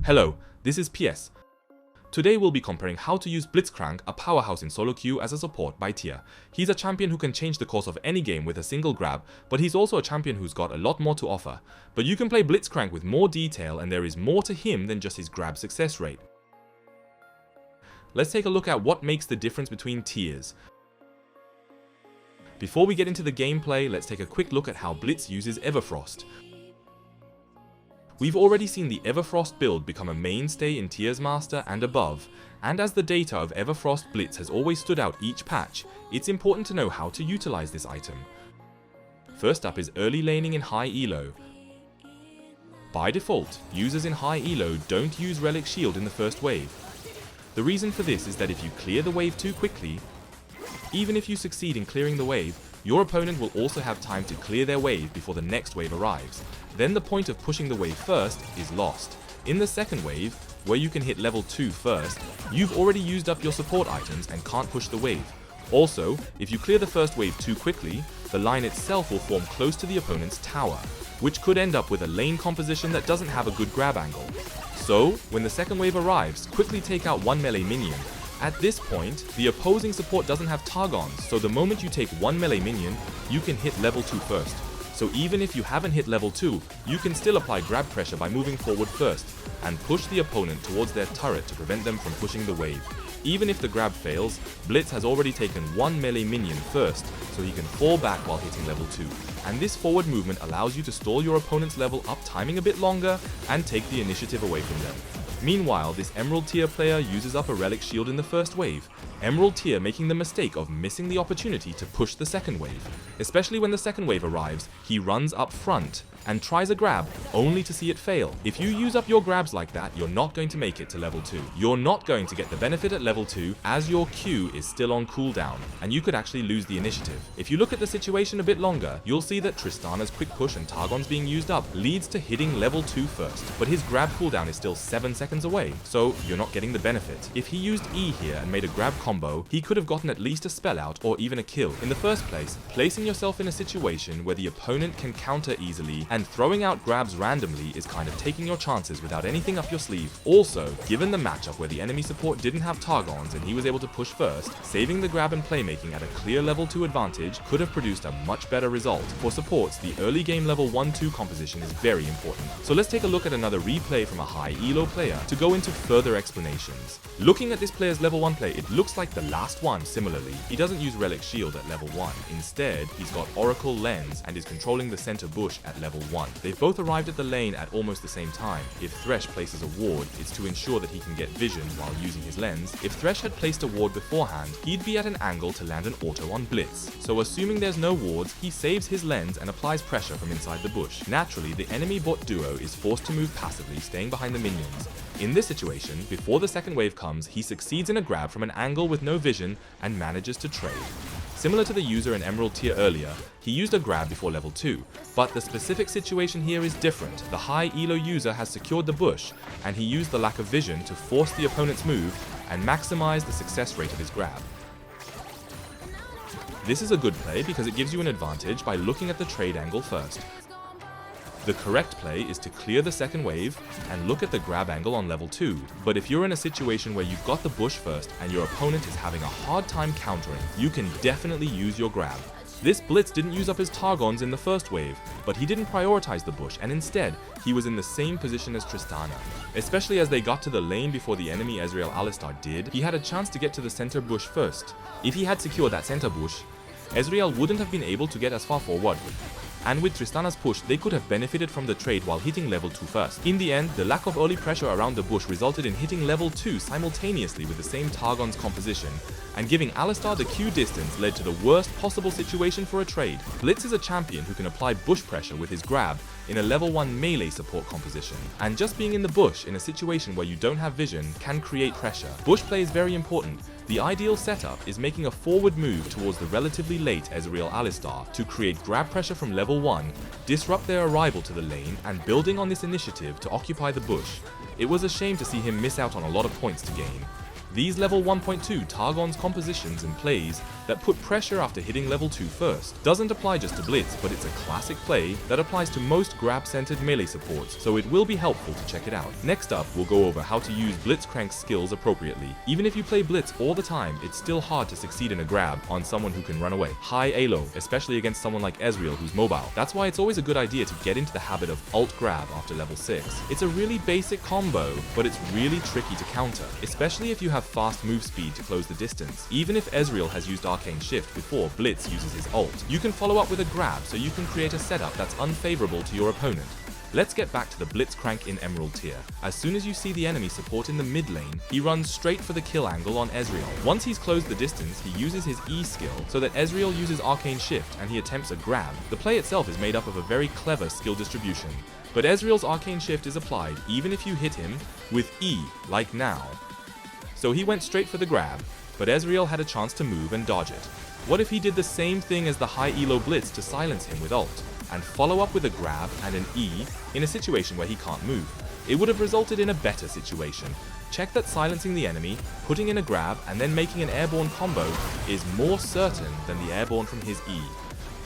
Hello, this is PS. Today we'll be comparing how to use Blitzcrank, a powerhouse in solo queue, as a support by tier. He's a champion who can change the course of any game with a single grab, but he's also a champion who's got a lot more to offer. But you can play Blitzcrank with more detail, and there is more to him than just his grab success rate. Let's take a look at what makes the difference between tiers. Before we get into the gameplay, let's take a quick look at how Blitz uses Everfrost. We've already seen the Everfrost build become a mainstay in Tiers Master and above, and as the data of Everfrost Blitz has always stood out each patch, it's important to know how to utilize this item. First up is early laning in HighELO. By default, users in HighELO don't use Relic Shield in the first wave. The reason for this is that if you clear the wave too quickly, even if you succeed in clearing the wave, your opponent will also have time to clear their wave before the next wave arrives. Then the point of pushing the wave first is lost. In the second wave, where you can hit level 2 first, you've already used up your support items and can't push the wave. Also, if you clear the first wave too quickly, the line itself will form close to the opponent's tower, which could end up with a lane composition that doesn't have a good grab angle. So, when the second wave arrives, quickly take out one melee minion. At this point, the opposing support doesn't have Targons, so the moment you take one melee minion, you can hit level 2 first. So even if you haven't hit level 2, you can still apply grab pressure by moving forward first, and push the opponent towards their turret to prevent them from pushing the wave. Even if the grab fails, Blitz has already taken one melee minion first, so he can fall back while hitting level 2. And this forward movement allows you to stall your opponent's level up timing a bit longer, and take the initiative away from them. Meanwhile, this Emerald tier player uses up a Relic Shield in the first wave, Emerald tier making the mistake of missing the opportunity to push the second wave. Especially when the second wave arrives, he runs up front and tries a grab, only to see it fail. If you use up your grabs like that, you're not going to make it to level 2. You're not going to get the benefit at level 2, as your Q is still on cooldown, and you could actually lose the initiative. If you look at the situation a bit longer, you'll see that Tristana's quick push and Targon's being used up leads to hitting level 2 first, but his grab cooldown is still 7 seconds away, so you're not getting the benefit. If he used E here and made a grab combo, he could have gotten at least a spell out or even a kill. In the first place, placing yourself in a situation where the opponent can counter easily and throwing out grabs randomly is kind of taking your chances without anything up your sleeve. Also, given the matchup where the enemy support didn't have Targons and he was able to push first, saving the grab and playmaking at a clear level 2 advantage could have produced a much better result. For supports, the early game level 1-2 composition is very important. So let's take a look at another replay from a HighELO player to go into further explanations. Looking at this player's level 1 play, it looks like the last one similarly. He doesn't use Relic Shield at level 1. Instead, he's got Oracle Lens and is controlling the center bush at level 1. They've both arrived at the lane at almost the same time. If Thresh places a ward, it's to ensure that he can get vision while using his lens. If Thresh had placed a ward beforehand, he'd be at an angle to land an auto on Blitz. So assuming there's no wards, he saves his lens and applies pressure from inside the bush. Naturally, the enemy bot duo is forced to move passively, staying behind the minions. In this situation, before the second wave comes, he succeeds in a grab from an angle with no vision and manages to trade. Similar to the user in Emerald tier earlier, he used a grab before level 2, but the specific situation here is different. The HighELO user has secured the bush, and he used the lack of vision to force the opponent's move and maximize the success rate of his grab. This is a good play because it gives you an advantage by looking at the trade angle first. The correct play is to clear the second wave and look at the grab angle on level 2, but if you're in a situation where you've got the bush first and your opponent is having a hard time countering, you can definitely use your grab. This Blitz didn't use up his Targons in the first wave, but he didn't prioritize the bush, and instead, he was in the same position as Tristana. Especially as they got to the lane before the enemy Ezreal Alistar did, he had a chance to get to the center bush first. If he had secured that center bush, Ezreal wouldn't have been able to get as far forward. And with Tristana's push, they could have benefited from the trade while hitting level 2 first. In the end, the lack of early pressure around the bush resulted in hitting level 2 simultaneously with the same Targon's composition, and giving Alistar the Q distance led to the worst possible situation for a trade. Blitz is a champion who can apply bush pressure with his grab in a level 1 melee support composition, and just being in the bush in a situation where you don't have vision can create pressure. Bush play is very important. The ideal setup is making a forward move towards the relatively late Ezreal Alistar to create grab pressure from level 1, disrupt their arrival to the lane, and building on this initiative to occupy the bush. It was a shame to see him miss out on a lot of points to gain. These level 1.2 Targon's compositions and plays that put pressure after hitting level 2 first doesn't apply just to Blitz, but it's a classic play that applies to most grab-centered melee supports, so it will be helpful to check it out. Next up, we'll go over how to use Blitzcrank's skills appropriately. Even if you play Blitz all the time, it's still hard to succeed in a grab on someone who can run away. HighELO, especially against someone like Ezreal who's mobile. That's why it's always a good idea to get into the habit of alt grab after level 6. It's a really basic combo, but it's really tricky to counter, especially if you have fast move speed to close the distance. Even if Ezreal has used Arcane Shift before Blitz uses his ult, you can follow up with a grab so you can create a setup that's unfavorable to your opponent. Let's get back to the Blitzcrank in Emerald tier. As soon as you see the enemy support in the mid lane, he runs straight for the kill angle on Ezreal. Once he's closed the distance, he uses his E skill so that Ezreal uses Arcane Shift and he attempts a grab. The play itself is made up of a very clever skill distribution, but Ezreal's Arcane Shift is applied even if you hit him with E, like now. So he went straight for the grab, but Ezreal had a chance to move and dodge it. What if he did the same thing as the HighElo Blitz to silence him with ult, and follow up with a grab and an E in a situation where he can't move? It would have resulted in a better situation. Check that silencing the enemy, putting in a grab, and then making an airborne combo is more certain than the airborne from his E.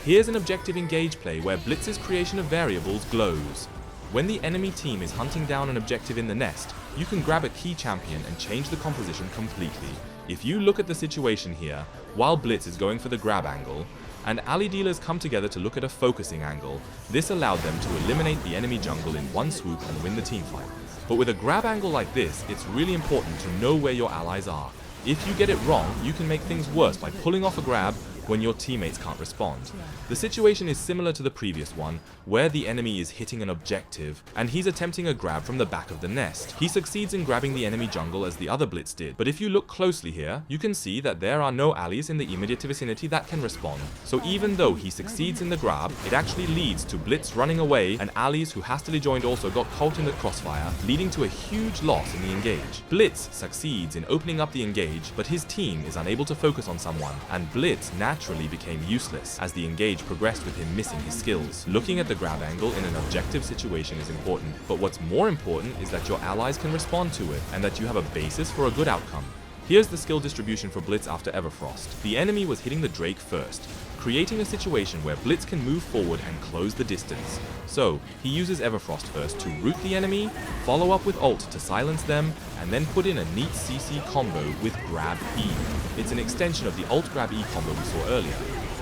Here's an objective engage play where Blitz's creation of variables glows. When the enemy team is hunting down an objective in the nest, you can grab a key champion and change the composition completely. If you look at the situation here, while Blitz is going for the grab angle, and ally dealers come together to look at a focusing angle, this allowed them to eliminate the enemy jungle in one swoop and win the teamfight. But with a grab angle like this, it's really important to know where your allies are. If you get it wrong, you can make things worse by pulling off a grab when your teammates can't respond. The situation is similar to the previous one, where the enemy is hitting an objective, and he's attempting a grab from the back of the nest. He succeeds in grabbing the enemy jungle as the other Blitz did, but if you look closely here, you can see that there are no allies in the immediate vicinity that can respond. So even though he succeeds in the grab, it actually leads to Blitz running away, and allies who hastily joined also got caught in the crossfire, leading to a huge loss in the engage. Blitz succeeds in opening up the engage, but his team is unable to focus on someone, and Blitz naturally became useless as the engage progressed with him missing his skills. Looking at the grab angle in an objective situation is important, but what's more important is that your allies can respond to it and that you have a basis for a good outcome. Here's the skill distribution for Blitz after Everfrost. The enemy was hitting the Drake first, creating a situation where Blitz can move forward and close the distance. So, he uses Everfrost first to root the enemy, follow up with ult to silence them, and then put in a neat CC combo with grab E. It's an extension of the ult grab E combo we saw earlier.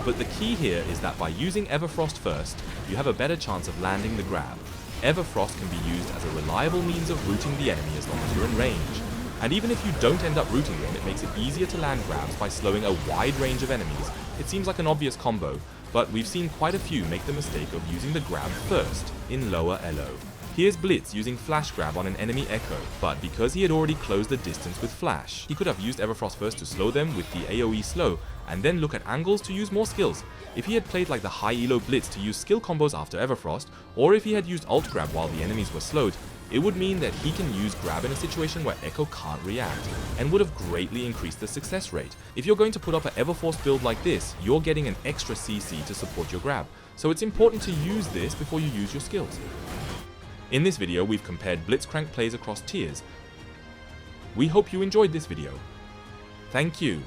But the key here is that by using Everfrost first, you have a better chance of landing the grab. Everfrost can be used as a reliable means of rooting the enemy as long as you're in range. And even if you don't end up rooting them, it makes it easier to land grabs by slowing a wide range of enemies. It seems like an obvious combo, but we've seen quite a few make the mistake of using the grab first in lower elo. Here's Blitz using Flash Grab on an enemy Echo, but because he had already closed the distance with Flash, he could have used Everfrost first to slow them with the AoE slow, and then look at angles to use more skills. If he had played like the HighElo Blitz to use skill combos after Everfrost, or if he had used Alt Grab while the enemies were slowed, it would mean that he can use grab in a situation where Echo can't react, and would have greatly increased the success rate. If you're going to put up an Everforce build like this, you're getting an extra CC to support your grab, so it's important to use this before you use your skills. In this video, we've compared Blitzcrank plays across tiers. We hope you enjoyed this video. Thank you.